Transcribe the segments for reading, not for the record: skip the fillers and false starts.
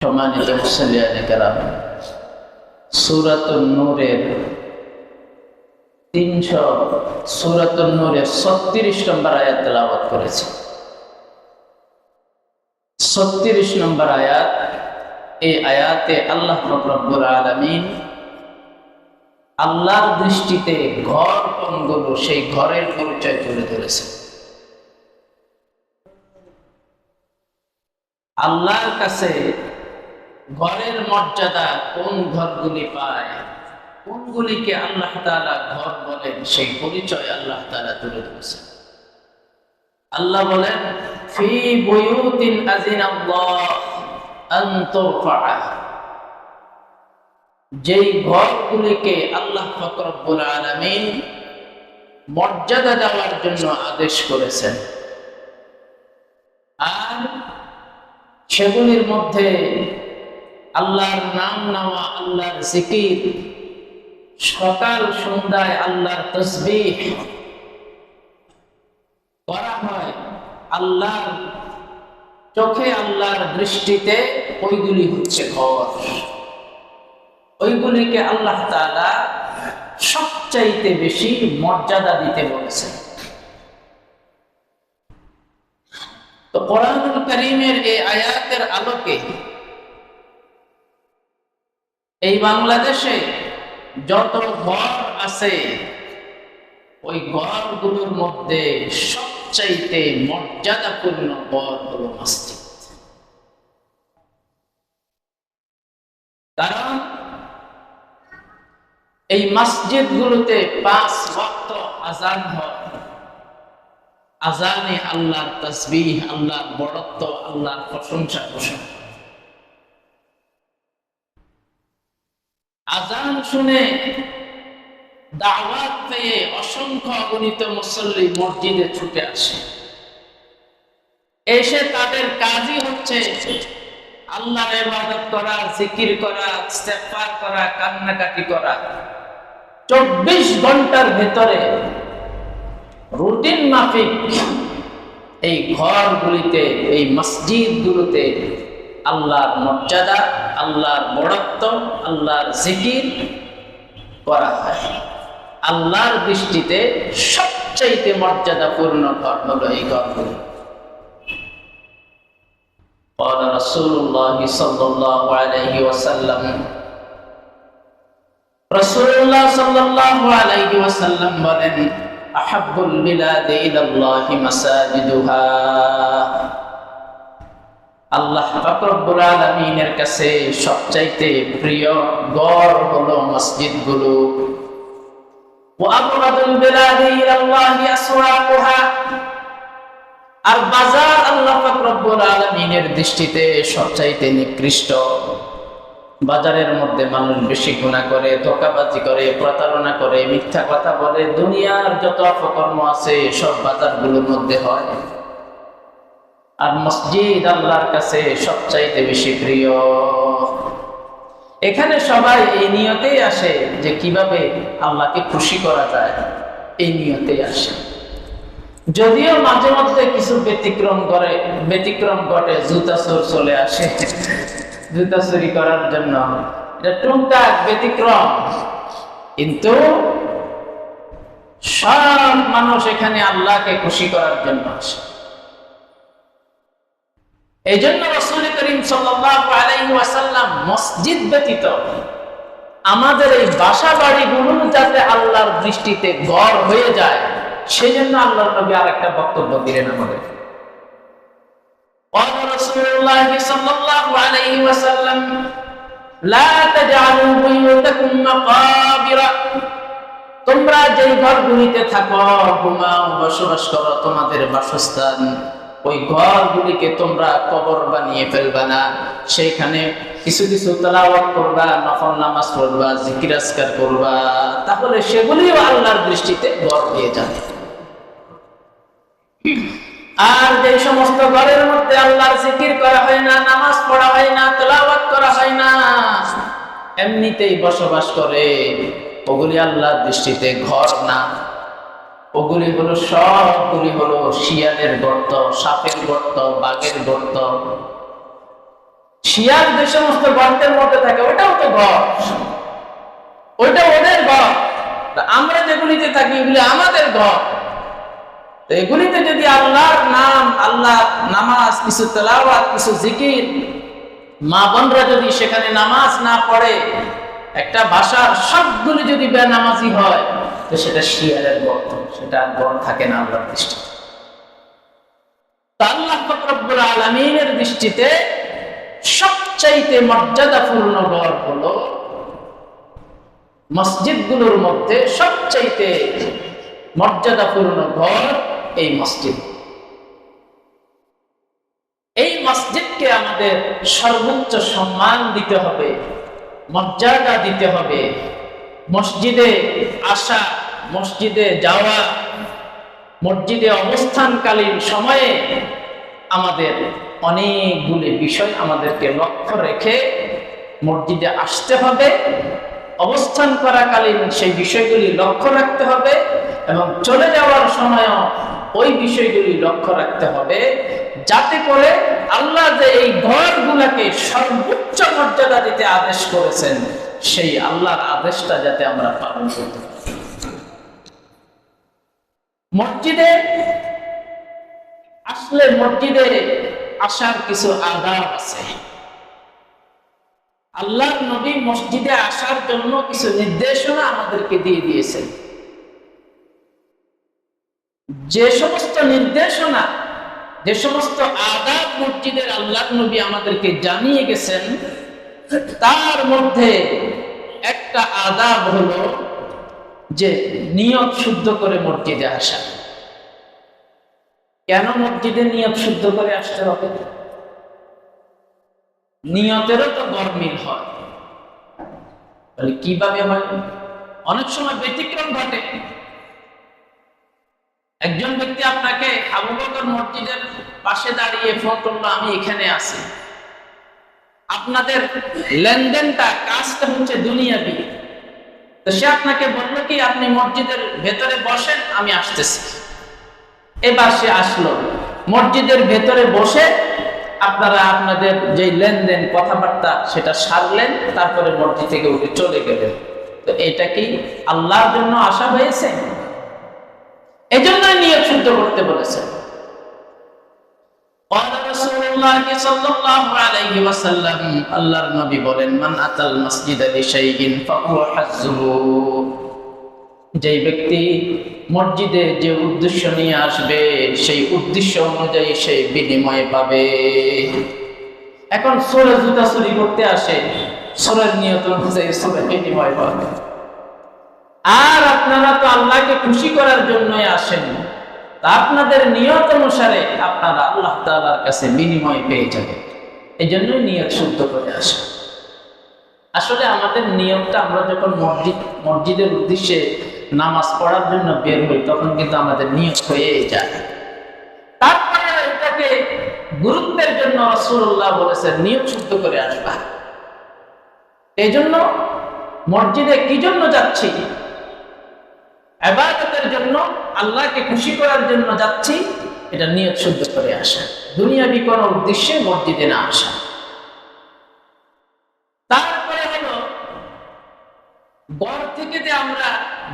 সম্মানিত মুসল্লিয়ানে কেরাম, সূরাতুন নূরের 36 নম্বর আয়াত তেলাওয়াত করেছি। 36 নম্বর আয়াত। এই আয়াতে আল্লাহ রব্বুল আলামিন আল্লাহর দৃষ্টিতে ঘর কোনগুলো সেই ঘরের পরিচয় তুলে ধরেছে। আল্লাহর কাছে ঘরের মর্যাদা কোন ঘরগুলি পায়, কোনগুলিকে আল্লাহ তাআলা ঘর বলেন, সেই পরিচয় আল্লাহ তাআলা তুলে ধরেছেন। আল্লাহ বলেন, ফি বুয়ুতিন আযিনাল্লাহ আন তুরফা, যেই ঘরগুলিকে আল্লাহ পাক রব্বুল আলামিন মর্যাদা দেওয়ার জন্য আদেশ করেছেন, আর সেগুলির মধ্যে আল্লাহর নাম নেওয়া, আল্লাহর জিকির, সকাল সন্ধ্যায় আল্লাহর তাসবিহ করা হয়। আল্লাহর চোখে, আল্লাহর দৃষ্টিতে ওইগুলি হচ্ছে ঘর। ওইগুলিকে আল্লাহ তাআলা সবচাইতে বেশি মর্যাদা দিতে বলেছেন। তো কোরআনুল কারীমের এই আয়াতের আলোকে এই বাংলাদেশে যত ঘর আছে, ওই ঘরগুলোর মধ্যে সবচাইতে মর্যাদাপূর্ণ ঘর হলো মসজিদ। কারণ এই মসজিদগুলোতে 5 ওয়াক্ত আযান হয়। আযানে আল্লাহর তাসবিহ, আল্লাহর বড়ত্ব, আল্লাহর প্রশংসা ঘোষণা। আযান শুনে দাওয়াত পেয়ে অসংখ্য অগণিত মুসল্লি মসজিদে ছুটে আসে। এসে তাদের কাজই হচ্ছে আল্লাহর ইবাদত করা, জিকির করা, ইস্তেগফার করা, কান্নাকাটি করা। 24 ঘন্টার ভেতরে রুটিন মাফিক এই ঘরগুলিতে, এই মসজিদগুলোতে আল্লাহর মর্যাদা, আল্লাহর বড়ত্ব, আল্লাহর জিকির করা হয়। আল্লাহর দৃষ্টিতে সবচাইতে মর্যাদাপূর্ণ ঘর হলো এই ঘরগুলো। قال رسول الله صلى الله عليه وسلم, রাসূলুল্লাহ সাল্লাল্লাহু আলাইহি ওয়াসাল্লাম বলেন, আহাব্বুল বিলাদি ইলাল্লাহি মাসাজিদুহা, আল্লাহ পাক রব্বুল আলামিনের কাছে সবচাইতে প্রিয় ঘর হলো মসজিদগুলো। ওয়া আবগাদুল বিলাদি ইলাল্লাহি আসওয়াকুহা, আর বাজার আল্লাহ পাক রব্বুল আলামিনের দৃষ্টিতে সবচাইতে নিকৃষ্ট। বাজারের মধ্যে মানুষ বেশি গুনাহ করে, ধোঁকাবাজি করে, প্রতারণা করে, মিথ্যা কথা বলে, দুনিয়ার যত অপকর্ম আছে সব বাজারগুলোর মধ্যে হয়। আর মসজিদ আল্লাহর কাছে সবচাইতে বেশি প্রিয়। এখানে সবাই এই নিয়তেই আসে যে কিভাবে আল্লাহকে খুশি করা যায়, এই নিয়তেই আসে। যদিও মাঝে মধ্যে কিছু ব্যতিক্রম ঘটে, জুতা চোর চলে আসে জুতা চুরি করার জন্য, এটা টুকটাক ব্যতিক্রম। কিন্তু সব মানুষ এখানে আল্লাহকে খুশি করার জন্য আসে। এই জন্য রাসূল করিম সাল্লাল্লাহু আলাইহি ওয়াসাল্লাম মসজিদ ব্যতীত আমাদের এই বাসা বাড়িগুলো যাতে আল্লাহর দৃষ্টিতে ঘর হয়ে যায়, সেই জন্য আল্লাহর নবী আরেকটা বক্তব্য দিলেন আমাদের। قال رسول الله صلى الله عليه وسلم لا تجعلوا بيوتكم مقابر, তোমরা যেই ঘরগুলিতে থাকো, ঘুমাও, বসবাস করো, তোমাদের বাসস্থান, ওই ঘরগুলিকে তোমরা কবর বানিয়ে ফেলবা না। সেইখানে কিছু কিছু তেলাওয়াত করবা, নফল নামাজ পড়বা, জিকির আজকার করবা, তাহলে সেগুলিও আল্লাহর দৃষ্টিতে ঘর হয়ে যাবে। আর যে সমস্ত ঘরের মধ্যে আল্লাহর জিকির করা হয় না, নামাজ পড়া হয় না, তেলাওয়াত করা হয় না, এমনিতেই বসবাস করে, ওগুলি আল্লাহর দৃষ্টিতে ঘর না। ওগুলি হলো সবগুলি হলো শিয়ালের গর্ত, সাপের গর্ত, বাঘের গর্ত। শিয়াল যে সমস্ত গর্তের মধ্যে থাকে ওটাও তো ঘর, ওইটা ওদের ঘর। আমরা যেগুলিতে থাকি এগুলি আমাদের ঘর। এগুলিতে যদি আল্লাহর নাম, আল্লাহ নামাজ, কিছু তেলাওয়াত, কিছু জিকির, মা বোনরা যদি সেখানে নামাজ না পড়ে, একটা ভাষার সবগুলি যদি বেনামাজি হয়, তো সেটা শিয়ালের গর্ত, সেটা ঘর থাকে না আল্লাহর দৃষ্টিতে। আল্লাহ রব্বুল আলামিনের দৃষ্টিতে সবচাইতে মর্যাদাপূর্ণ ঘর হলো মসজিদগুলোর মধ্যে সবচাইতে মর্যাদাপূর্ণ ঘর এই মসজিদ। এই মসজিদকে আমাদের সর্বোচ্চ সম্মান দিতে হবে, মর্যাদা দিতে হবে। মসজিদে আসা, মসজিদে যাওয়া, মসজিদে অবস্থানকালীন সময়ে আমাদের অনেকগুলি বিষয় আমাদেরকে লক্ষ্য রেখে মসজিদে আসতে হবে। অবস্থান করাকালীন সেই বিষয়গুলি লক্ষ্য রাখতে হবে এবং চলে যাওয়ার সময়ও ওই বিষয়গুলি লক্ষ্য রাখতে হবে, যাতে করে আল্লাহ যে এই ঘরগুলোকে সর্বোচ্চ মর্যাদা দিতে আদেশ করেছেন, সেই আল্লাহর আদেশটা যাতে আমরা পালন করতে পারি। মসজিদে আসলে মসজিদে আসার কিছু আদাব আছে। আল্লাহর নবী মসজিদে আসার জন্য কিছু নির্দেশনা আমাদেরকে দিয়ে দিয়েছেন। যে সমস্ত নির্দেশনা, যে সমস্ত আদাব মসজিদের আল্লাহর নবী আমাদেরকে জানিয়ে গেছেন, তার মধ্যে একটা আদাব হলো যে নিয়ত শুদ্ধ করে মসজিদে আসা। কেন মসজিদে নিয়ত শুদ্ধ করে আসতে হবে? নিয়তেরও তো গরমিল হয়। তাহলে কিভাবে হয়? অনেক সময় ব্যতিক্রম ঘটে। একজন ব্যক্তি আপনাকে আবু বকর মসজিদের পাশে দাঁড়িয়ে ফোন করলো, আমি এখানে আছি। আপনাদের লেনদেনটা, কাজটা হচ্ছে দুনিয়াবি। তো সে আপনাকে বললো কি, আপনি মসজিদের ভেতরে বসেন, আমি আসতেছি। এবার সে আসলো, মসজিদের ভেতরে বসে আপনারা আপনাদের যে লেনদেন, কথাবার্তা সেটা সারলেন, তারপরে মসজিদ থেকে উঠে চলে গেলেন। তো এটা কি আল্লাহর জন্য আসা হয়েছে? এই জন্যই নিয়ত শুদ্ধ করতে বলেছেন। আল্লাহর নবী বলেন, মান আতাল মাসজিদা লিশাইইন ফাহুয়া হাজ্জুহু। যেই ব্যক্তি মসজিদে যে উদ্দেশ্য নিয়ে আসবে, সেই উদ্দেশ্য অনুযায়ী সে বিনিময় পাবে। এখন চোরে জুতা চুরি করতে আসে, চোরের নিয়ত অনুযায়ী চোরে বিনিময় পাবে। আর আপনারা তো আল্লাহকে খুশি করার জন্যই আসেন, তা আপনাদের নিয়ত অনুসারে আপনারা আল্লাহ তাআলার কাছে বিনিময় পেয়ে যাবেন। এই জন্যই নিয়ত শুদ্ধ করে আসে। আসলে আমাদের নিয়তটা, আমরা যখন মসজিদের উদ্দেশ্যে নামাজ পড়ার জন্য বের হই, তখন কিন্তু আমাদের নিয়ত হয়ে যায়। তারপরে এটাকে গুরুত্বের জন্য রাসূলুল্লাহ বলেছেন, নিয়ত শুদ্ধ করে আসবা। এই জন্য মসজিদে কি জন্য যাচ্ছি? ইবাদতের জন্য, আল্লাহকে খুশি করার জন্য যাচ্ছি, এটা নিয়ত শুদ্ধ করে আসা, দুনিয়াবি কোনো উদ্দেশ্যে মসজিদে না আসা। তারপরে হলো, ঘর থেকে যে আমরা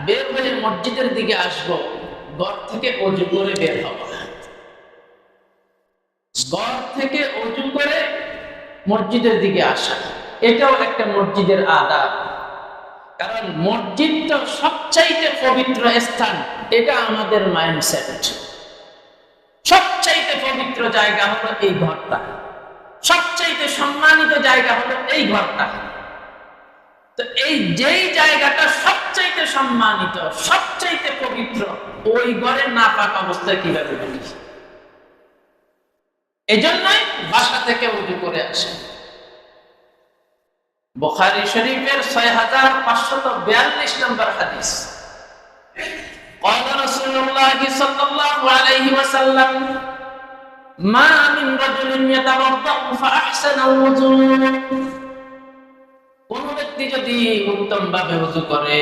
বের হয়ে মসজিদের দিকে আসব, ঘর থেকে অজু করে বের হব। ঘর থেকে অজু করে মসজিদের দিকে আসা, এটাও একটা মসজিদের আদাব। কারণ মসজিদটা সবচাইতে পবিত্র স্থান, এটা আমাদের মাইন্ডসেট। সবচাইতে পবিত্র জায়গা হলো এই ঘরটা, সবচাইতে সম্মানিত জায়গা হলো এই ঘরটা। তো এই যেই জায়গাটা সবচাইতে সম্মানিত, সবচাইতে পবিত্র, ওই ঘরে নাপাক অবস্থায় কিভাবে ঢুকি? এই জন্যই বাসা থেকে উজু করে আসে। বুখারী শরীফের 6542 নম্বর হাদিস, قال رسول الله صلى الله عليه وسلم ما من رجل يتوضأ فأحسن الوضوء। কোন ব্যক্তি যদি উত্তম ভাবে ওযু করে,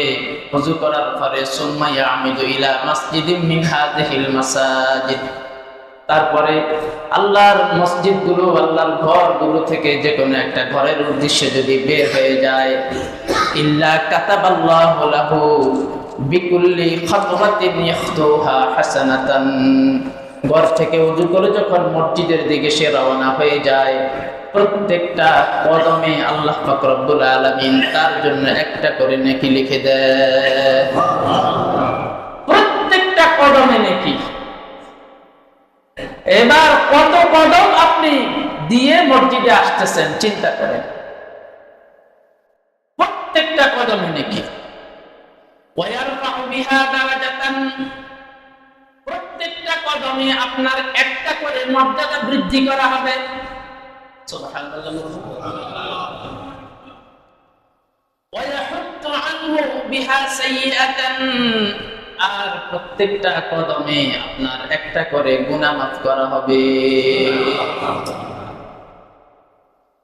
ওযু করার পরে সুম্মা ইয়ামিদু ইলা মাসজিদিন মিন হাযিহিল মাসাজিদ, তারপরে আল্লাহর মসজিদগুলো, আল্লাহর ঘরগুলো থেকে যে কোনো একটা ঘরের উদ্দেশ্যে যদি বের হয়ে যায়, ইল্লা কাতাবাল্লাহু লাহু বিকুল্লি খাতওয়াতিন ইয়াখতুহা হাসানাতান, ঘর থেকে ওযু করে যখন মসজিদের দিকে সে রওনা হয়ে যায়, প্রত্যেকটা কদমে আল্লাহ পাক রব্বুল আলামিন তার জন্য একটা করে নেকি লিখে দেয়। প্রত্যেকটা কদমে নেকি। এবার কত কদম আপনি দিয়ে মসজিদে আসতেছেন চিন্তা করেন, প্রত্যেকটা কদমে নেকি। ওয়ায়ারফাউ বিহা দারাজাতান, প্রত্যেকটা কদমে আপনার একটা করে মর্যাদা বৃদ্ধি করা হবে। সুবহানাল্লাহ। ওয়ায়াহুত্তু আনহু বিহা সাইয়্যাতান, আর প্রত্যেকটা কদমে আপনার একটা করে গুনাহ মাফ করা হবে।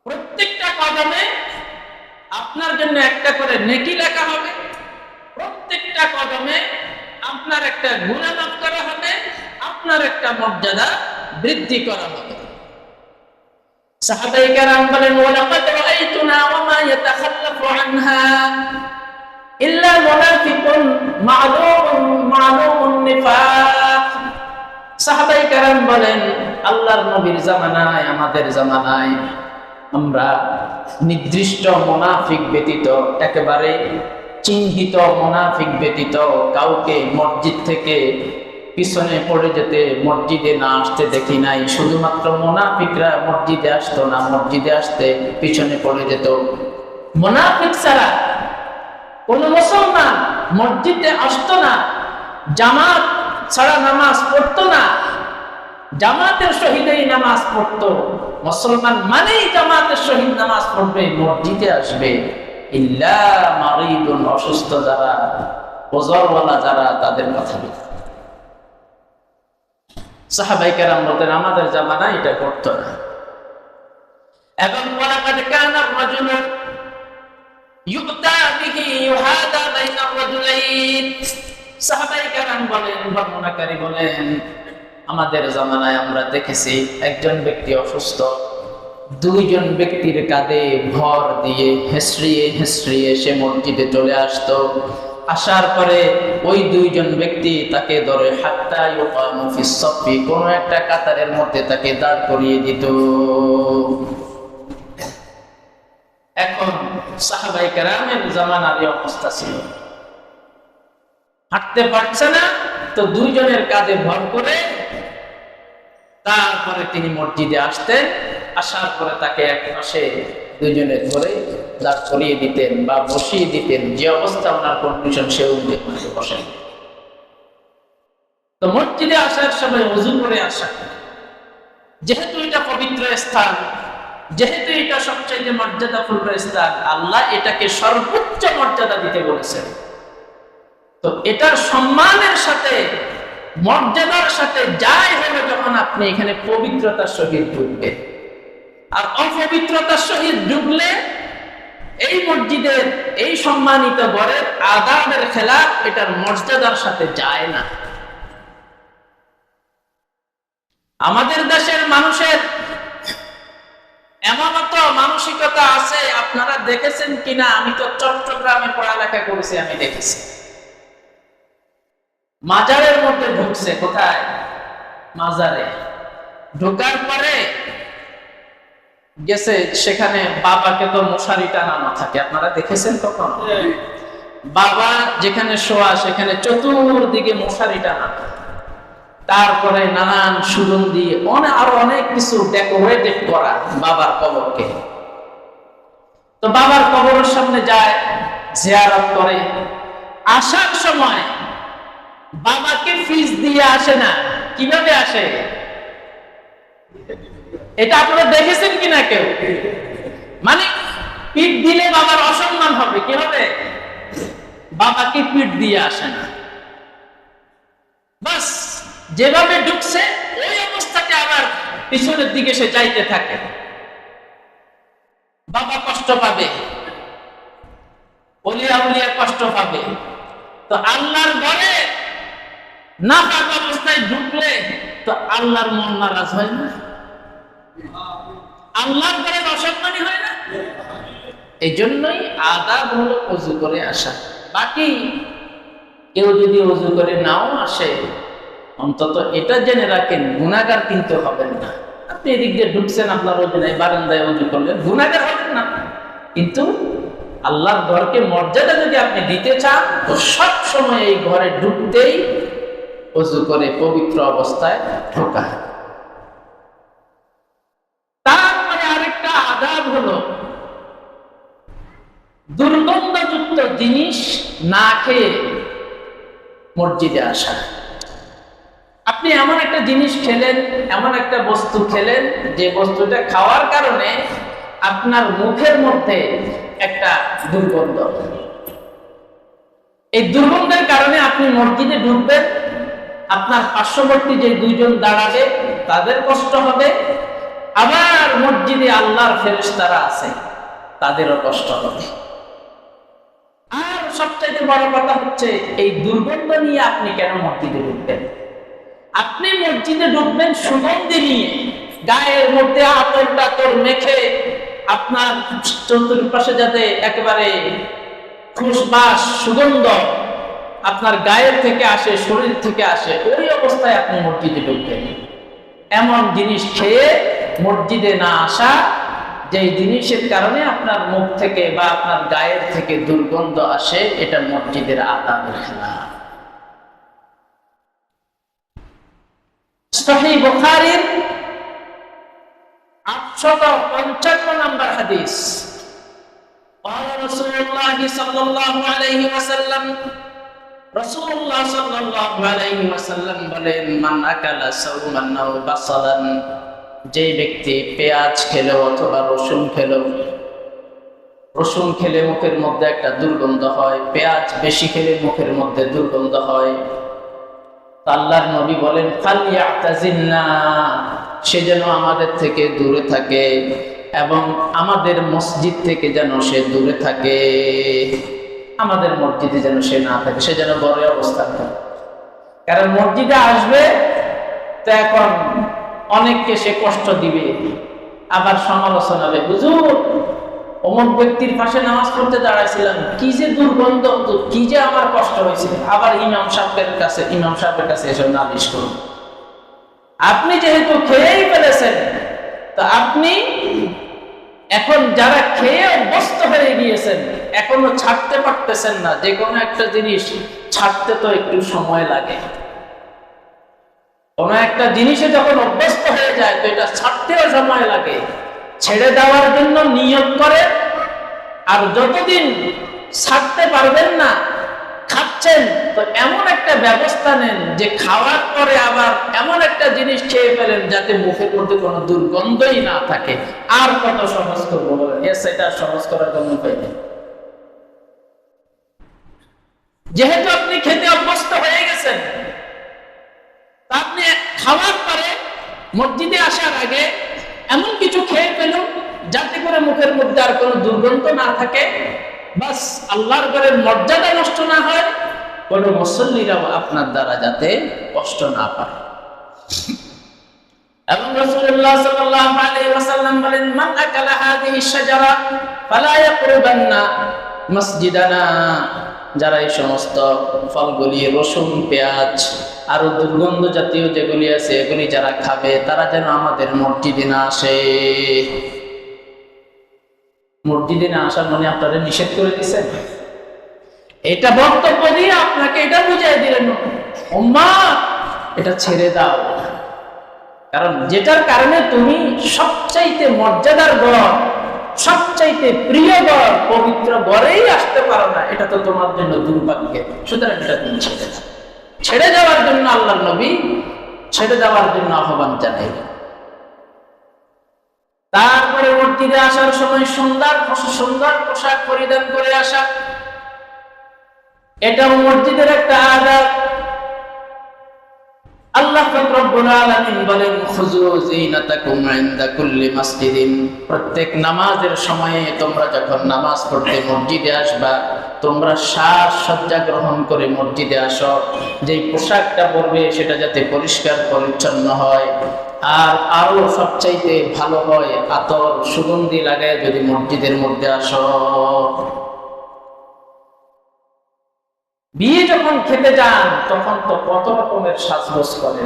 প্রত্যেকটা কদমে আপনার জন্য একটা করে নেকি লেখা হবে, প্রত্যেকটা কদমে আপনার একটা গুনাহ মাফ করা হবে, আপনার একটা মর্যাদা বৃদ্ধি করা হবে। সাহাবায়ে কেরাম বলেন, ওয়ালাকাদ রাআইতুনা ওয়া মা ইয়াতাখাল্লাফু আনহা ইল্লা মুনাফিকুন মা'লুমুন নিফাক। সাহাবায়ে কেরাম বলেন, আল্লাহর নবীর জামানায়, আমাদের জামানায় আমরা নির্দিষ্ট মুনাফিক ব্যতীত, একেবারে চিহ্নিত মুনাফিক ব্যতীত কাউকে মসজিদ থেকে পিছনে পড়ে যেতে, মসজিদে না আসতে দেখি নাই। শুধুমাত্র মুনাফিকরা মসজিদে আসতো না, মসজিদে আসতে পিছনে পড়ে যেত। মুনাফিক ছাড়া কোন মুসলমান মসজিদে আসতো না, জামাত ছাড়া নামাজ পড়তো না, জামাতের সহিতেই নামাজ পড়তো। মুসলমান মানেই জামাতের সহিত নামাজ পড়বে, মসজিদে আসবে। ইল্লা মারিদুন, অসুস্থ যারা, ওজরওয়ালা যারা, তাদের কথা বলতে। সাহাবায়ে কেরাম বলতেন, আমাদের জামানায় এটা করতো না। এবং ওয়ালাকাদ কানা রাজুলু ইউতা বিহি ইউহাদা বাইনা রাজুলাইন। সাহাবায়ে কেরাম বলেন, বর্ণনাকারী বলেন, আমাদের জামানায় আমরা দেখেছি একজন ব্যক্তি অসুস্থ, দুইজন ব্যক্তির কাঁধে ভর দিয়ে হেসড়িয়ে হেসড়িয়ে সে মসজিদে চলে আসতো। আসার পরে ওই দুইজন ব্যক্তি তাকে ধরে হাত্তা ইউকামু ফিস সাফি, কোন একটা কাতারের মধ্যে তাকে দাঁড় করিয়ে দিত। এখন সাহাবায়ে কেরামের জামানার এই অবস্থা ছিল, হাঁটতে পারছে না তো দুইজনের কাঁধে ভর করে তারপরে তিনি মসজিদে আসতেন। আসার পরে তাকে এক পাশে দুইজনে ধরে দাঁড় করিয়ে দিতেন বা বসিয়ে দিতেন, যে অবস্থা ওনার কন্ডিশন সে অনুযায়ী বসেন। তো মসজিদে আসার সময় ওযু করে আসা, যেহেতু এটা পবিত্র স্থান, যেহেতু এটা সবচেয়ে মর্যাদাপূর্ণ স্থান, আল্লাহ এটাকে সর্বোচ্চ মর্যাদা দিতে বলেছেন। তো এটার সম্মানের সাথে, মর্যাদার সাথে যাই হলো, যখন আপনি এখানে পবিত্রতার সহিত ঢুকবেন। আর অপবিত্রতার সহিত ঢুকলে এই মসজিদের, এই সম্মানিত ঘরের আদাবের খেলাফ, এটার মর্যাদার সাথে যায় না। আমাদের দেশের মানুষের এমনতো মানসিকতা আছে, আপনারা দেখেছেন কিনা, আমি তো চট্টগ্রামে পড়ালেখা করেছি, আমি দেখেছি। মাজারের মধ্যে ঢুকছে, কোথায়? মাজারে ঢোকার পরে গেছে, সেখানে বাবাকে তো মশারি টানানো থাকে, আপনারা দেখেছেন কখনো? বাবা যেখানে শোয়া সেখানে চতুর্দিকে মশারি টানানো, তারপরে নানান সুগন্ধি আরো অনেক কিছু ডেকোরেটেড করা বাবার কবরকে। তো বাবার কবরের সামনে যায়, জিয়ারত করে। আসার সময় বাবাকে ফিস দিয়ে আসে না, কিভাবে আসে? এটা আপনারা দেখেছেন কিনা কেউ? মানে পিঠ দিলে বাবার অসম্মান হবে, কি হবে? বাবাকে পিঠ দিয়ে আসে না, বাস যেভাবে ঢুকছে ওই অবস্থাতে আবার পিছনের দিকে সে যাইতে থাকে। বাবা কষ্ট পাবে, ওলিয়া উলিয়া কষ্ট পাবে। তো আল্লাহর ঘরে নাপাক অবস্থায় ঢুকলে তো তো আল্লাহর মন নারাজ হয় না? আল্লাহর ঘরে অসম্মানী হয় না? এই জন্যই আদাব হলো ওযু করে আসা। বাকি কেউ যদি ওযু করে নাও আসে, অন্তত এটা জেনে রাখেন গুনাহগার কিন্তু হবেন না। আপনি এদিক দিয়ে ঢুকছেন, আপনার ওযু নাই, বারান্দায় ওযু করলেন, গুনাহগার হবেন না। কিন্তু আল্লাহর ঘরকে মর্যাদা যদি আপনি দিতে চান, তো সব সময় এই ঘরে ঢুকতেই ওযু করে পবিত্র অবস্থায় ঢোকা। তারপরে আরেকটা আদাব হলো দুর্গন্ধযুক্ত জিনিস না খেয়ে মসজিদে আসা। আপনি এমন একটা জিনিস খেলেন, এমন একটা বস্তু খেলেন, যে বস্তুটা খাওয়ার কারণে আপনার মুখের মধ্যে একটা দুর্গন্ধ, এই দুর্গন্ধের কারণে আপনি মসজিদে ঢুকবেন, আপনার পার্শ্ববর্তী যে দুইজন দাঁড়াবে তাদের কষ্ট হবে, আবার মসজিদে আল্লাহর ফেরেশতারা আছে তাদেরও কষ্ট হবে। আর সবচাইতে বড় কথা হচ্ছে, এই দুর্গন্ধ নিয়ে আপনি কেন মসজিদে ঢুকবেন? আপনি মসজিদে ঢুকবেন সুগন্ধি নিয়ে, গায়ের মধ্যে আতর টাতর মেখে, আপনার চতুর্পাশে যাতে একেবারে খুশবাস সুগন্ধ আপনার গায়ের থেকে আসে, শরীর থেকে আসে, ওই অবস্থায় আপনি মসজিদে ঢুকবেন। এমন জিনিস খেয়ে মসজিদে না আসা, যে জিনিসের কারণে আপনার মুখ থেকে বা আপনার গায়ের থেকে দুর্গন্ধ আসে, এটা মসজিদের আদাবের খেলাফ। সহিহ বুখারীর 855 নম্বর হাদিস, قال رسول الله صلى الله عليه وسلم, রাসূলুল্লাহ সাল্লাল্লাহু আলাইহি ওয়াসাল্লাম বলেন, মান আকালা সাওমান আও বাসালান, যে ব্যক্তি পেঁয়াজ খেলো অথবা রসুন খেলো, রসুন খেলে মুখের মধ্যে একটা দুর্গন্ধ হয়, পেঁয়াজ বেশি খেলে মুখের মধ্যে দুর্গন্ধ হয়, আল্লাহর নবী বলেন ফালইয়াতাজিলনা, সে যেন আমাদের থেকে দূরে থাকে এবং আমাদের মসজিদ থেকে যেন সে দূরে থাকে, আমাদের মসজিদে যেন সে না থাকে, সে যেন ঘরে অবস্থান করে। কারণ মসজিদে আসবে তো এখন অনেককে সে কষ্ট দিবে, আবার সমালোচনা হবে, হুজুর অমুক ব্যক্তির পাশে নামাজ পড়তে দাঁড়াইছিলাম, কি যে দুর্গন্ধ হতো, কি যে আমার কষ্ট হয়েছিল, আবার ইমাম সাহেবের কাছে এসব নালিশ করুন। আপনি যেহেতু খেয়েই ফেলেছেন, তো আপনি এখন যারা খেয়ে অভ্যস্ত হয়ে গিয়েছেন, এখনো ছাড়তে পারতেছেন না, যে কোনো একটা জিনিস ছাড়তে তো একটু সময় লাগে। কোন একটা জিনিসে যখন অভ্যস্ত হয়ে যায়, তো এটা ছাড়তেও সময় লাগে। ছেড়ে দেওয়ার জন্য নিয়ত করেন, আর যতদিন ছাড়তে পারবেন না, খাচ্ছেন, তো এমন একটা ব্যবস্থা নেন যে খাওয়ার পরে আবার এমন একটা জিনিস খেয়ে ফেলেন যাতে মুখের মধ্যে কোনো দুর্গন্ধই না থাকে। আর কত সহজ করবো বলেন? সেটা সহজ করার জন্য উপায় নেই। যেহেতু আপনি খেতে অভ্যস্ত হয়ে গেছেন, আপনি খাওয়ার পরে মসজিদে আসার আগে এমন কিছু খেয়ে ফেলুন যাতে করে মুখের মধ্যে আর কোনো দুর্গন্ধ না থাকে, বাস আল্লাহর ঘরের মর্যাদা নষ্ট না হয়, কোন মুসল্লিরাও আপনার দ্বারা যাতে কষ্ট না পায়। এবং রাসূলুল্লাহ সাল্লাল্লাহু আলাইহি ওয়াসাল্লাম বলেন, মান আকালা হাযিহি শাজারা ফালা ইয়াকরুবান্না মসজিদানা, যারা এই সমস্ত ফলগুলি, রসুন, পেঁয়াজ, আরো দুর্গন্ধ জাতীয় যেগুলি আছে, এগুলি যারা খাবে, তারা যেন আমাদের মসজিদে না আসে। মসজিদে না আসার মানে আপনারা নিষেধ করে দিচ্ছেন? এটা বক্তব্য দিয়ে আপনাকে এটা বুঝাই দিলেন, উম্মাহ এটা ছেড়ে দাও। কারণ যেটার কারণে তুমি সবচাইতে মর্যাদার ঘর, সবচাইতে প্রিয় ঘর, পবিত্র ঘরেই আসতে পারো না, এটা তো তোমার জন্য দুর্ভাগ্যের। সুতরাং এটা তুমি ছেড়ে দাও। ছেড়ে যাওয়ার জন্য আল্লাহর নবী ছেড়ে দেওয়ার জন্য আহ্বান জানাই। তারপরে মসজিদে আসার সময় সুন্দর পোশাক পরিধান করে আসা, এটাও মসজিদের একটা আদব। আল্লাহ রাব্বুল আলামিন বলেন, খুযু যিনাতাকুম ইনদা কুল্লি মাসজিদিন, প্রত্যেক নামাজের সময়ে তোমরা যখন নামাজ পড়তে মসজিদে আসবা, তোমরা সাজসজ্জা গ্রহণ করে মসজিদে আসো, যেই পোশাকটা পরবে সেটা যাতে পরিষ্কার পরিচ্ছন্ন হয়, আর আরো সবচাইতে ভালো হয় আতর সুগন্ধি লাগায় যদি মসজিদের মধ্যে আসো। বিয়ে যখন খেতে যান তখন তো কত রকমের সাজগোজ করে,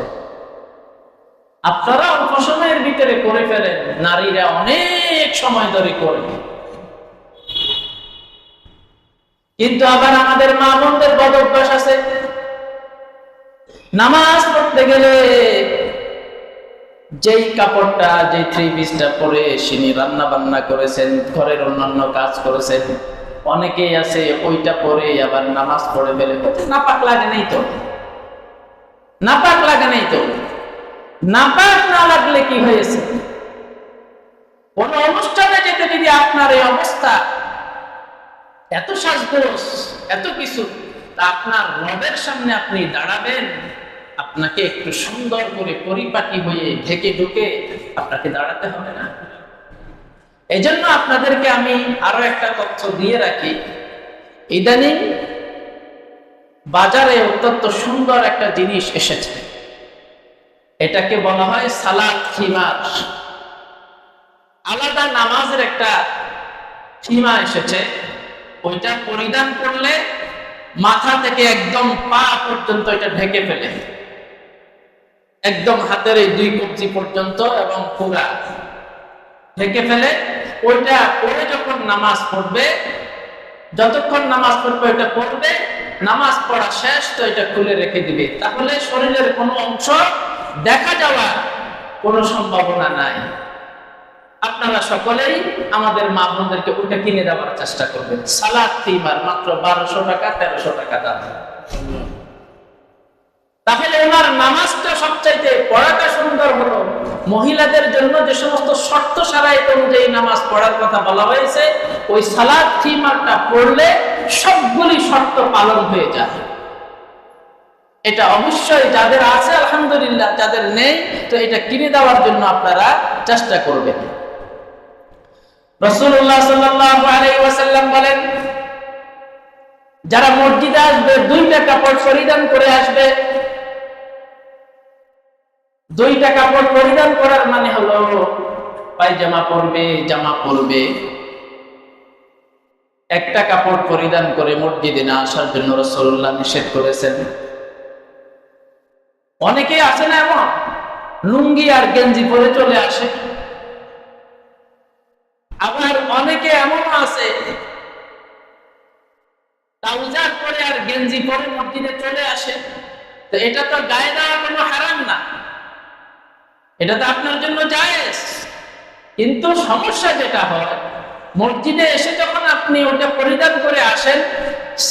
আপনারা অল্প সময়ের ভিতরে করে ফেলেন, নারীরা অনেক সময় ধরে করে। কিন্তু আবার আমাদের মা বোনদের বদ অভ্যাস আছে, নামাজ পড়তে গেলে যেই কাপড়টা, যে থ্রি পিসটা পরে তিনি রান্না বান্না করেছেন, ঘরের অন্যান্য কাজ করেছেন, অনেকেই আছে ওইটা পরে আবার নামাজ পড়ে ফেলে। নাপাক লাগে নেই তো, নাপাক লাগে নেই তো। নাপাক না লাগলে কি হয়েছে? কোন অনুষ্ঠানে যেতে যদি আপনার এই অবস্থা, এত সাজগোজ, এত কিছু, তা আপনার রবের সামনে আপনি দাঁড়াবেন, আপনাকে একটু সুন্দর করে পরিপাটি হয়ে ঢেকে ঢুকে আপনাকে দাঁড়াতে হবে না? এই জন্য আপনাদেরকে আমি আরো একটা তথ্য দিয়ে রাখি। ইদানিং বাজারে অত্যন্ত সুন্দর একটা জিনিস এসেছে, এটাকে বলা হয় সালাত খিমার। আলাদা নামাজের একটা খিমা এসেছে, ওইটা পরিধান করলে মাথা থেকে একদম পা পর্যন্ত এটা ঢেকে ফেলে, একদম হাতের এই 2 কবজি পর্যন্ত এবং পুরা ঢেকে ফেলে। ওইটা পরে যখন নামাজ পড়বে, যতক্ষণ নামাজ পড়বে ওইটা পড়বে, নামাজ পড়া শেষ তো এটা খুলে রেখে দিবে, তাহলে শরীরের কোনো অংশ দেখা যাওয়ার কোনো সম্ভাবনা নাই। আপনারা সকলেই আমাদের মা বোনদেরকে ওটা কিনে দেওয়ার চেষ্টা করবেন। সালাত খিমার মাত্র 1200 টাকা, 1300 টাকা দাম। তাহলে ওনার নামাজটা সবচাইতে পড়াটা সুন্দর হলো। মহিলাদের জন্য যে সমস্ত শর্ত সারাইত অনুযায়ী নামাজ পড়ার কথা বলা হয়েছে, ওই সালাত খিমারটা পড়লে সবগুলি শর্ত পালন হয়ে যায়। এটা অবশ্যই যাদের আছে আলহামদুলিল্লাহ, যাদের নেই তো এটা কিনে দেওয়ার জন্য আপনারা চেষ্টা করবেন। রাসূলুল্লাহ সাল্লাল্লাহু আলাইহি ওয়াসাল্লাম বলেন, যারা মসজিদে আসবে 2টা কাপড় পরিধান করে আসবে। 2টা কাপড় পরিধান করার মানে হলো পায়জামা পরবে, জামা পরবে। একটা কাপড় পরিধান করে মসজিদে না আসার জন্য রাসূলুল্লাহ নিষেধ করেছেন। অনেকে আছে না এমন, লুঙ্গি আর গেঞ্জি পরে চলে আসে। আবার অনেকে এমন আছে ট্রাউজার পরে আর গেঞ্জি পরে মসজিদে চলে আসে। তো এটা তো গায়ে দেওয়া কোনো হারাম না, এটা তো আপনার জন্য জায়েজ। কিন্তু সমস্যা যেটা হয়, মসজিদে এসে যখন আপনি ওটা পরিধান করে আসেন,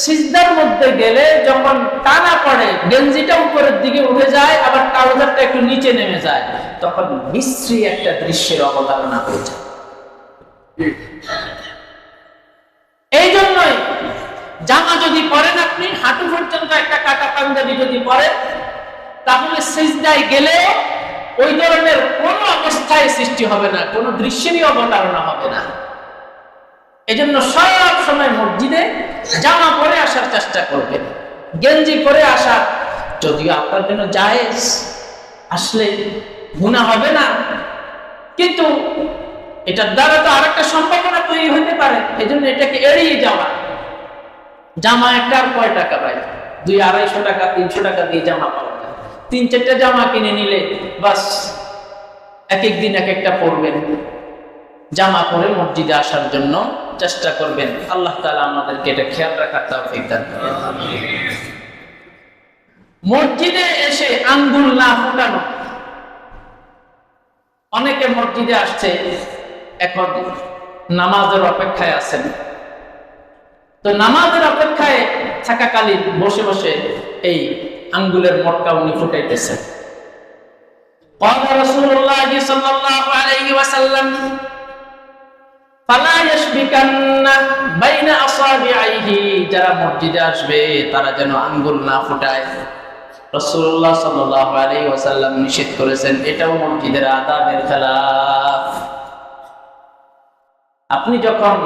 সিজদার মধ্যে গেলে যখন টানা পড়ে, গেঞ্জিটা উপরের দিকে উঠে যায়, আবার ট্রাউজারটা একটু নিচে নেমে যায়, তখন বিশ্রী একটা দৃশ্যের অবতারণা হয়ে যায়। এই জন্যই জামা যদি পরেন আপনি, হাঁটু পর্যন্ত একটা কাটা পাঞ্জাবি যদি পরেন, তাহলে সিজদায় গেলে ওই ধরনের কোন অবস্থায় সৃষ্টি হবে না, কোন দৃশ্যেরই অবতারণা হবে না। এজন্য সব সময় মসজিদে জামা পরে আসার চেষ্টা করবেন। গেঞ্জি পরে আসা যদিও আপনার জন্য জায়েজ, আসলে গুনাহ হবে না, কিন্তু এটার দ্বারা তো আরেকটা সম্ভাবনা তৈরি হতে পারে। এজন্য এটাকে এড়িয়ে যাওয়া। জামা একটা আর কয় টাকা পায়? 200-250 টাকা 300 টাকা দিয়ে জামা পাওয়া যায়। 3-4টা জামা কিনে নিলে বাস, এক এক দিন এক একটা পরবেন। জামা পরে মসজিদে আসার জন্য চেষ্টা করবেন। আল্লাহ তাআলা আমাদেরকে এটা খেয়াল রাখার তৌফিক দান করেন। মসজিদে এসে আঙ্গুল না ফুটানো। অনেকে মসজিদে আসছে, এখন নামাজের অপেক্ষায় আছেন, তো নামাজের অপেক্ষায় থাকাকালীন বসে বসে এই আঙ্গুলের মটকা উনি ফুটাইতেছেন। قال رسول الله صلى الله عليه وسلم فلا يشبكن بين اصابعيه, যারা মসজিদে আসবে তারা যেন আঙ্গুল না ফুটায়। রাসূলুল্লাহ সাল্লাল্লাহু আলাইহি ওয়াসাল্লাম নিষেধ করেছেন, এটাও মসজিদের আদাবের খেলাফ। আপনি যখন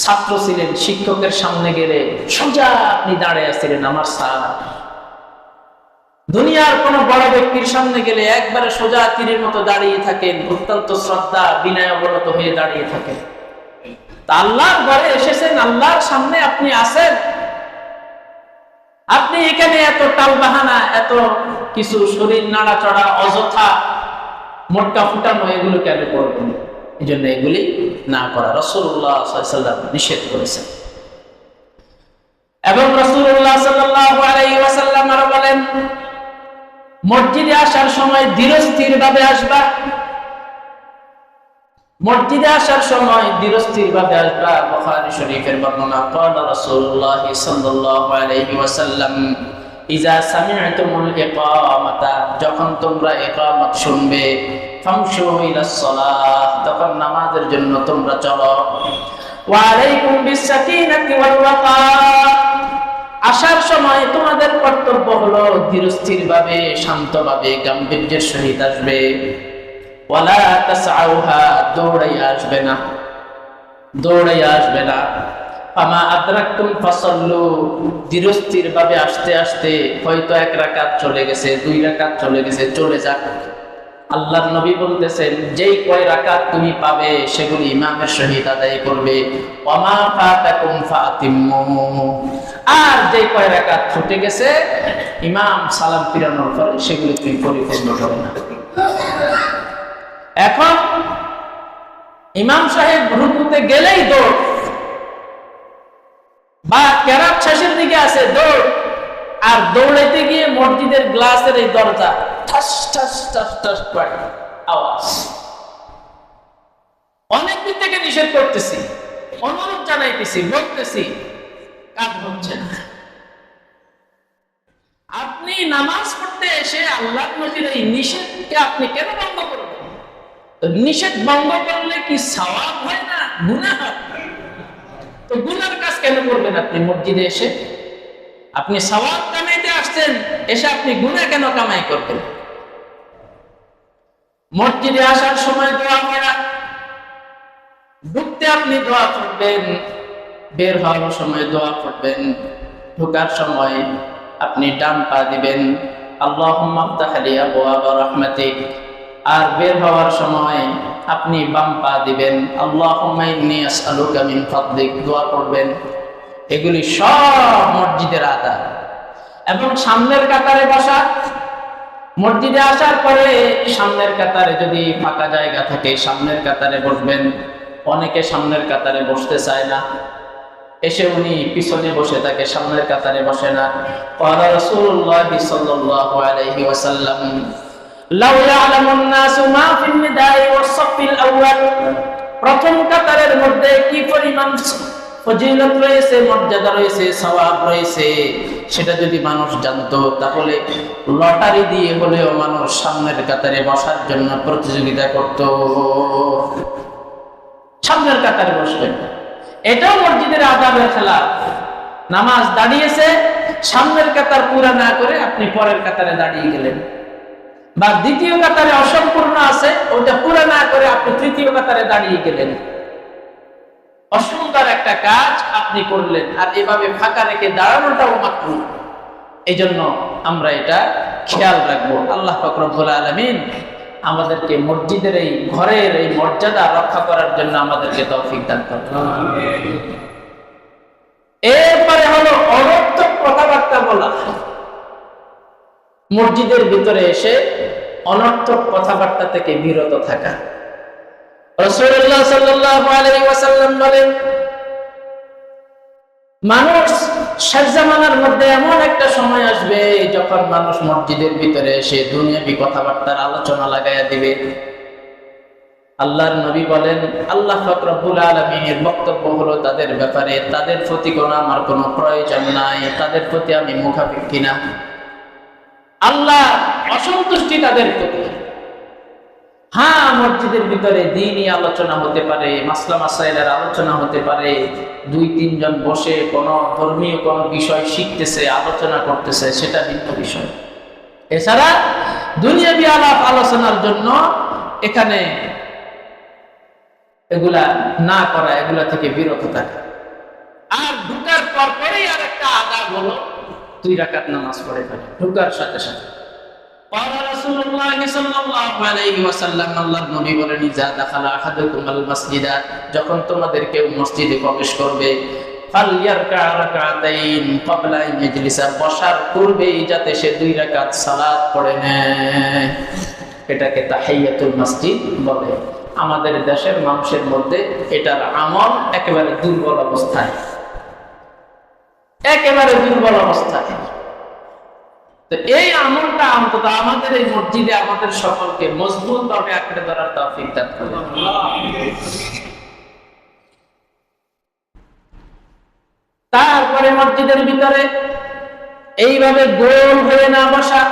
ছাত্র ছিলেন, শিক্ষকের সামনে গেলে সোজা আপনি দাঁড়িয়ে ছিলেন, আমার স্যার। দুনিয়ার কোন বড় ব্যক্তির সামনে গেলে একবারে সোজা তীরের মতো দাঁড়িয়ে থাকেন, অত্যন্ত শ্রদ্ধা বিনয় অবনত হয়ে দাঁড়িয়ে থাকেন। তা আল্লাহর ঘরে এসেছেন, আল্লাহর সামনে আপনি আছেন, আপনি এখানে এত টালবাহানা, এত কিছু শরীর নাড়াচড়া, অযথা মোটকা ফুটানো, এগুলো কেন করবেন? এই জন্য এগুলি না করা রাসূলুল্লাহ সাল্লাল্লাহু আলাইহি ওয়াসাল্লাম নিষেধ করেছেন। এবং রাসূলুল্লাহ সাল্লাল্লাহু আলাইহি ওয়াসাল্লাম আরো বলেন, মসজিদে আসার সময় ধীরস্থির ভাবে আসবা, মসজিদে আসার সময় ধীরস্থির ভাবে আসবা। বুখারী শরীফের বর্ণনা, ক্বালা রাসূলুল্লাহ সাল্লাল্লাহু আলাইহি ওয়াসাল্লাম, ইজা সামি'তুমুল ইকামাতা, যখন তোমরা ইকামত শুনবে, ফামশু ইলাস সালাহ, তখন নামাজের জন্য তোমরা চলো। ওয়া আলাইকুম বিস-সাকিনাতি ওয়াল ওয়াকার, আসার সময় তোমাদের কর্তব্য হলো ধীরস্থির ভাবে, শান্তভাবে, গাম্ভীর্যের সহিত আসবে। ওয়ালা তাসআউহা, দৌড়াইয়া আসবে না, দৌড়াইয়া আসবে না। ফামা আদরাকতুম ফাসাল্লু, ধীরস্থির ভাবে আসতে আসতে হয়তো 1 রাকাত চলে গেছে, 2 রাকাত চলে গেছে, চলে যাক। আল্লাহর নবী বলতেছেন, যেই কয় রাকাত তুমি পাবে সেগুলি ইমামের সহিত আদায় করবে। ওয়ামা ফাতাকুম ফাতিম্মু, আর যেই কয় রাকাত ছুটে গেছে ইমাম সালাম ফিরানোর পরে সেগুলি তুমি পরিপূর্ণ করবে না। এখন ইমাম সাহেব রুকুতে গেলেই দৌড়, বা কেরাত শেষের দিকে আছে দৌড়, আর দৌড়াইতে গিয়ে মসজিদের গ্লাসের এই দরজা ঠাস ঠাস ঠাস ঠাস করে আওয়াজ। অনেক দিন থেকে নিষেধ করতেছি, অনুরোধ জানাইতেছি, বলতেছি, কাজ হচ্ছে না। আপনি নামাজ পড়তে এসে আল্লাহর নবীর এই নিষেধকে আপনি কেন ভঙ্গ করবেন? তো নিষেধ ভঙ্গ করলে কি সওয়াব হয় না, গুনাহ হয়? তো গুনার কাজ কেন করবেন আপনি মসজিদে এসে? আপনি সওয়াব কামাইতে আসছেন, এসে আপনি গুনাহ কেন কামাই করবেন? মসজিদে আসার সময় দোয়া করা, ঢুকতে আপনি দোয়া করবেন, বের হওয়ার সময় দোয়া করবেন, ঢোকার সময় আপনি ডান পা দিবেন, আল্লাহুম্মা আফতাহ লি আবওয়াবা রাহমাতিক, আর বের হওয়ার সময় আপনি বাম পা দিবেন, আল্লাহুম্মা ইন্নী আসআলুকা মিন ফাদলিক, দোয়া করবেন। এগুলি সব মসজিদের আদাব। এবং সামনের কাতারে বসা, মসজিদে আসার পরে সামনের কাতারে যদি ফাঁকা জায়গা থাকে সামনের কাতারে বসবেন। অনেকে সামনের কাতারে বসতে চায় না, এসে উনি পিছনে বসে থাকে, সামনের কাতারে বসে না। ক্বালা রাসূলুল্লাহ সাল্লাল্লাহু আলাইহি ওয়াসাল্লাম, লাউ ইয়ালামুন নাসু মা ফিন নিদাই ওয়াস সাফিল আউয়াল, প্রথম কাতারের মধ্যে কি পরিমাণ ফজিলত রয়েছে, মর্যাদা রয়েছে, সওয়াব রয়েছে, সেটা যদি মানুষ জানতো তাহলে লটারি দিয়ে হলেও মানুষ সামনের কাতারে বসার জন্য প্রতিযোগিতা করত, সামনের কাতারে বসবেন। এটাও মসজিদের আদাবের খেলাফ। নামাজ দাঁড়িয়েছে, সামনের কাতার পুরা না করে আপনি পরের কাতারে দাঁড়িয়ে গেলেন, বা দ্বিতীয় কাতারে অসম্পূর্ণ আছে ওটা পুরা না করে আপনি তৃতীয় কাতারে দাঁড়িয়ে গেলেন, অসুন্দর একটা কাজ আপনি করলেন। আর এভাবে ফাঁকা রেখে দাঁড়ানোটাও মাকরুহ। এই জন্য আমরা এটা খেয়াল রাখবো। আল্লাহ পাক রব্বুল আলামিন আমাদেরকে মসজিদের এই ঘরের এই মর্যাদা রক্ষা করার জন্য আমাদেরকে তৌফিক দান করুন। এরপরে হলো অনর্থক কথাবার্তা বলা। মসজিদের ভিতরে এসে অনর্থক কথাবার্তা থেকে বিরত থাকা। রাসূলুল্লাহ সাল্লাল্লাহু আলাইহি ওয়াসাল্লাম বলেন, মানুষ শেষ জামানার মধ্যে এমন একটা সময় আসবে যখন মানুষ মসজিদের ভিতরে এসে দুনিয়াবি কথাবার্তার আলোচনা লাগাইয়া দিবে। আল্লাহর নবী বলেন, আল্লাহ পাক রব্বুল আলামিনের বক্তব্য হলো তাদের ব্যাপারে, তাদের প্রতি আমার কোনো প্রয়োজন নাই, তাদের প্রতি আমি মুখাপেক্ষী না। আল্লাহ অসন্তুষ্টি তাদের প্রতি। হ্যাঁ, মসজিদের ভিতরে দ্বীনি আলোচনা হতে পারে, মাসলা মাসাইলের আলোচনা হতে পারে, 2-3 জন বসে কোন ধর্মীয় কোন বিষয় শিখতেছে, আলোচনা করতেছে, সেটা ভিন্ন বিষয়। এছাড়া দুনিয়াবি আলাপ আলোচনার জন্য এখানে এগুলা না করা, এগুলা থেকে বিরত থাকা। আর ঢুকার পর পরেই আর একটা আদাব হলো 2 রাকাত নামাজ পড়ে ফেলে ঢুকার সাথে সাথে। قال رسول الله صلى الله عليه وسلم, আল্লাহর নবী বলেন, ইজা দাখালা আহাদুকুমুল মাসজিদা, যখন তোমাদের কেউ মসজিদে প্রবেশ করবে, ফালইয়ারকা রাকাতাইন ক্বাবলা আন ইয়াজলিসা, বসার পূর্বেই যাতে সে 2 রাকাত সালাত পড়ে নেয়। এটাকে তাহিয়াতুল মসজিদ বলে। আমাদের দেশের মানুষের মধ্যে এটার আমল একেবারে দুর্বল অবস্থায়, একেবারে দুর্বল অবস্থায়। তো এই আমলটা অন্তত আমাদের এই মসজিদে আমাদের সকলকে মজবুত ভাবে আঁকড়ে ধরার তৌফিক দান করুন। তারপরে মসজিদের ভিতরে এইভাবে গোল হয়ে না বসা,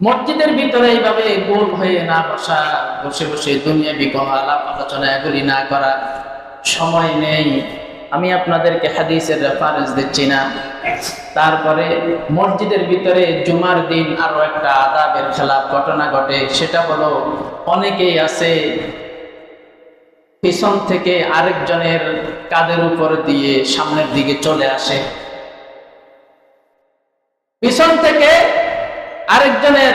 মসজিদের ভিতরে এইভাবে গোল হয়ে না বসা, বসে বসে দুনিয়াবি কোনো আলাপ আলোচনা এগুলি না করা, সময় নেই। আমি আপনাদেরকে হাদিসের রেফারেন্স দিচ্ছি না। তারপরে মসজিদের ভিতরে জুমার দিন আরো একটা আদাবের খেলাফ ঘটনা ঘটে, সেটা হলো অনেকেই আছে পিছন থেকে আরেকজনের কাঁধের উপর দিয়ে সামনের দিকে চলে আসে, পিছন থেকে আরেকজনের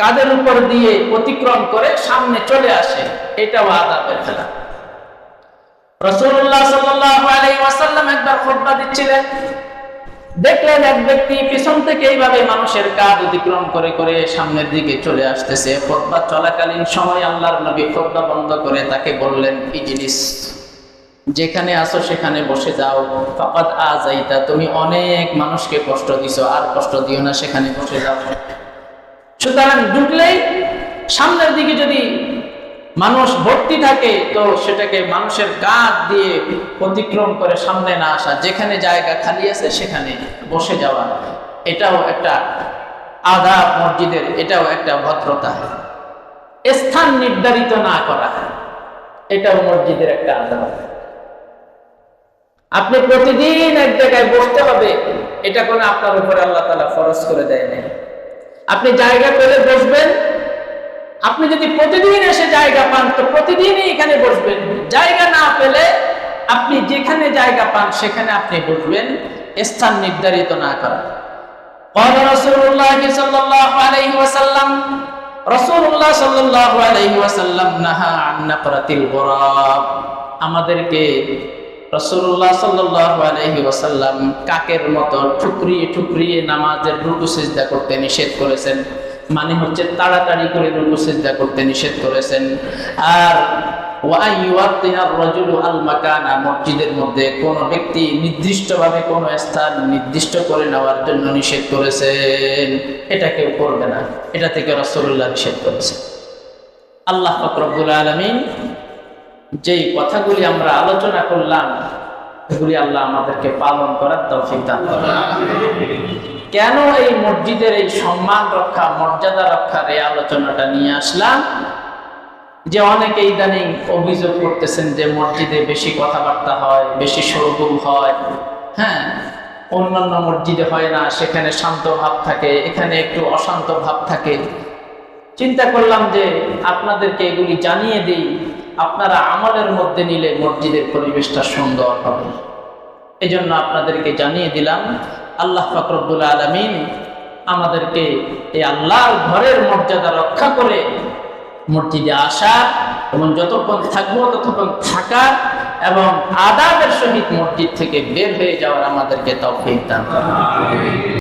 কাঁধের উপর দিয়ে অতিক্রম করে সামনে চলে আসে, এটাও আদাবের খেলাফ। রাসূলুল্লাহ সাল্লাল্লাহু আলাইহি ওয়াসাল্লাম একবার খুতবা দিচ্ছিলেন, দেখলেন এক ব্যক্তি পিছন থেকে এইভাবে মানুষের কাঁধ অতিক্রম করে করে সামনের দিকে চলে আসতেছে। খুতবা চলাকালীন সময় আল্লাহর নবী খুতবা বন্ধ করে তাকে বললেন, ইজলিস, যেখানে আসো সেখানে বসে যাও, ফাকাদ আযাইতা, তুমি অনেক মানুষকে কষ্ট দিছো, আর কষ্ট দিও না, সেখানে বসে যাও। সুতরাং ঢুকলেই সামনের দিকে যদি মানুষ ভর্তি থাকে তো সেটাকে মানুষের কাঁধ দিয়ে অতিক্রম করে সামনে না আসা, যেখানে জায়গা খালি আছে সেখানে বসে যাওয়া, এটাও একটা আদাব মসজিদের, এটাও একটা ভদ্রতা। স্থান নির্ধারিত না করা, এটাও মসজিদের একটা আদাব। আপনি প্রতিদিন এক জায়গায় বসতে হবে, এটা কোনো আপনার উপরে আল্লাহ তাআলা ফরজ করে দেয় নাই। আপনি জায়গা পেলে বসবেন, আপনি যদি প্রতিদিন এসে জায়গা পান তো প্রতিদিনই এখানে বসবেন, জায়গা না পেলে আপনি যেখানে জায়গা পান সেখানে আপনি বসবেন, স্থান নির্ধারিত না করা। قال رسول الله صلى الله عليه وسلم, রাসূলুল্লাহ সাল্লাল্লাহু আলাইহি ওয়াসাল্লাম নাহা আন নাকরাতিল গুরাব, আমাদেরকে রাসূলুল্লাহ সাল্লাল্লাহু আলাইহি ওয়াসাল্লাম কাকের মতো ঠুকরিয়ে ঠুকরিয়ে নামাজের রুকু সিজদা করতে নিষেধ করেছেন। মানে হচ্ছে তাড়াতাড়ি করে রুকু সিজদা করতে নিষেধ করেছেন। আর ওয়া ইউয়াতিনার রাজুলু আল মাকানা, মসজিদের মধ্যে কোন ব্যক্তি নির্দিষ্টভাবে কোন স্থান নির্দিষ্ট করে নেওয়ার জন্য নিষেধ করেছেন, এটা কেউ করবে না, এটা থেকে রাসূলুল্লাহ নিষেধ করেছেন। আল্লাহ পাক রব্বুল আলামিন যেই কথাগুলি আমরা আলোচনা করলাম এগুলি আল্লাহ আমাদেরকে পালন করার তৌফিক দান করুন। কেন এই মসজিদের এই সম্মান রক্ষা, মর্যাদা রক্ষার এই আলোচনাটা নিয়ে আসলাম? যে অনেকে ইদানিং অভিযোগ করতেছেন যে মসজিদে বেশি কথাবার্তা হয়, বেশি শোরগোল হয়, হ্যাঁ, অন্যান্য মসজিদে হয় না, সেখানে শান্ত ভাব থাকে, এখানে একটু অশান্ত ভাব থাকে। চিন্তা করলাম যে আপনাদেরকে এগুলি জানিয়ে দিই, আপনারা আমলের মধ্যে নিলে মসজিদের পরিবেশটা সুন্দর হবে। এই জন্য আপনাদেরকে জানিয়ে দিলাম। আল্লাহ পাক রব্বুল আলামিন আমাদেরকে এই আল্লাহর ঘরের মর্যাদা রক্ষা করে মসজিদে আসা এবং যতক্ষণ থাকবো ততক্ষণ থাকা এবং আদাবের সহিত মসজিদ থেকে বের হয়ে যাওয়ার আমাদেরকে তৌফিক দান করুন।